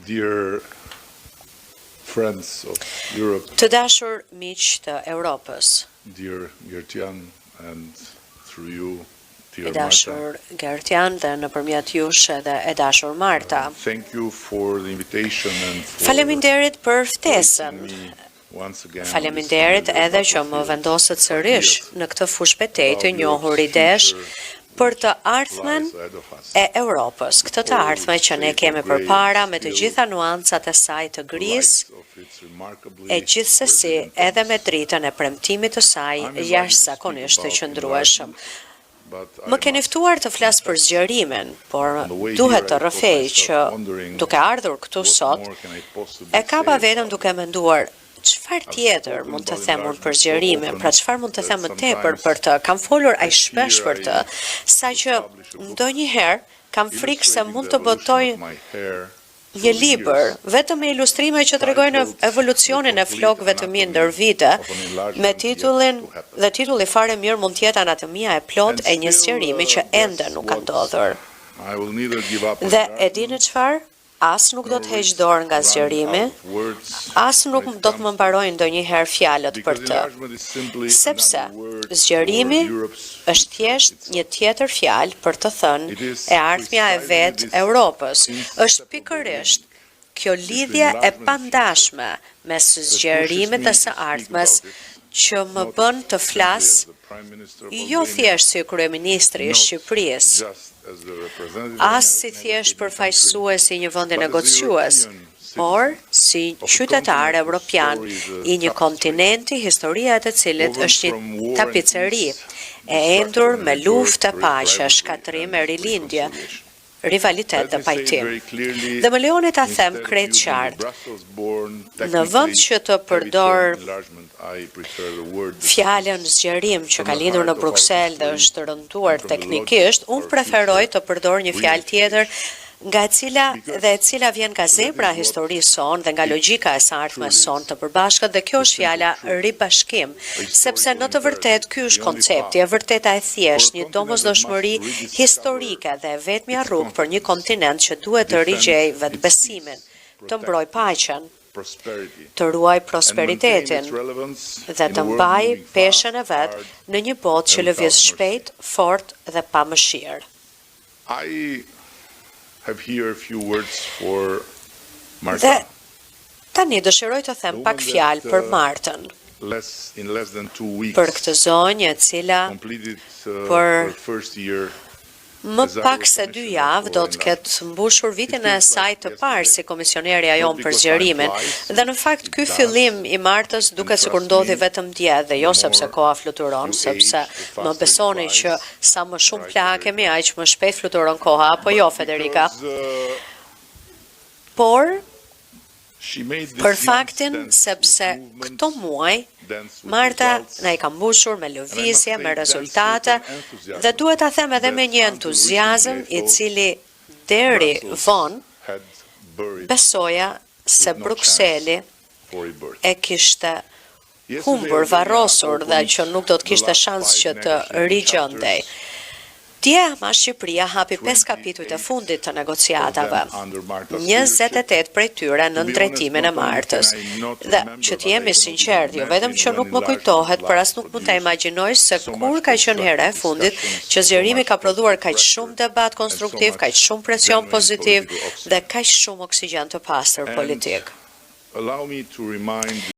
Dear friends of Europe, Të dashur miq të Europës, dear Gertian, and through you, i dear Marta, dashur Gertian dhe nëpërmjet jush edhe e dashur Marta. thank you for the invitation and for Faleminderit për ftesën. placing me once again on Faleminderit this edhe që më battlefield vendoset sërish në këtë fushë betejë të about njohur i Europe's desh future për të ardhmen lies ahead of us. e Europës, këtë të ardhme që ne kemi përpara me të gjitha nuancat e saj të grisë, Light of its remarkably e gjithsesi resilient edhe me dritën e premtimit të saj jashtëzakonisht të qëndrueshëm. but I Më keni must ftuar të flas për zgjerimin, por duhet të rrëfej që duke ardhur këtu what sot, more can I possibly e kapa say vetëm about duke menduar çfarë tjetër mund të them unë për zgjerimin, pra çfarë mund të them më tepër për të. Kam folur aq shpesh për të, saqë ndonjëherë kam frikë se mund të botoj my hair një libër vetëm me ilustrime që tregojnë evolucionin e flokëve të mi ndër vite, me titullin dhe titulli fare mirë mund të jetë Anatomia e plot e një zgjerimi që ende nuk ka ndodhur. I will neither give up on Dhe that, e dini çfarë? As nuk do të heq dorë nga zgjerimi, as nuk do të më mbarojnë ndonjëherë fjalët për të. Sepse zgjerimi është thjesht një tjetër fjalë për të thënë e ardhmja e vetë Europës. Është pikërisht kjo lidhje e pandashme mes zgjerimit dhe së ardhmes që më bën të flas jo thjesht si kryeministri i Shqipërisë, as si thjesht përfaqësues i një vendi negociues, por si qytetar evropian i një kontinenti historia e të cilit është një tapiceri e endur me luftë, paqe, shkatrim e rilindje, rivalitet dhe pajtim. Dhe më lejoni ta them krejt qartë, në vend që të përdor fjalën zgjerim që ka lindur në Bruksel dhe është rënduar teknikisht, unë preferoj të përdor një fjalë tjetër e cila vjen nga zebra e historisë son dhe nga logjika e së ardhmes son të përbashkët, dhe kjo është fjala ribashkim, sepse në të vërtetë ky është koncepti, e vërteta e thjesht, një domosdoshmëri historike dhe vetmja rrugë për një kontinent që duhet të rigjej vetbesimin, të mbrojë paqen, të ruaj prosperitetin dhe të mbaj peshën e vet në një botë që lëviz shpejt, fort dhe pa mëshirë. I have here a few words for Dhe Marta. tani dëshiroj të them pak fjalë për Martën, In less than 2 weeks, për këtë zonjë e cila completed për her first year më pak se 2 javë do të ketë mbushur vitin e saj të parë si komisionerja jonë për zgjerimin, dhe në fakt ky fillim i Martës duket sikur ndodhi vetëm dje, dhe jo sepse koha fluturon, sepse më besoni që sa më shumë plaha kemi, aq më shpejt fluturon koha, apo jo, Federica? Por për faktin sepse këto muaj Marta na i ka mbushur me lëvizje, me rezultate, dhe duhet ta them edhe me një entuziazëm i cili deri vonë besoja se Brukseli e kishte humbur, varrosur dhe që nuk do të kishte shans që të rigjendej. Dje ma Shqipëria hapi 5 kapitujt e fundit të negociatave, 28 prej tyre në drejtimin e Martës. Dhe që t'jemi sinqert, jo vetëm që nuk më kujtohet, por as nuk mund ta imagjinoj se kur ka qenë hera e fundit që zgjerimi ka prodhuar kaq shumë debat konstruktiv, kaq shumë presion pozitiv dhe kaq shumë oksigjen të pastër politik. allow me to remind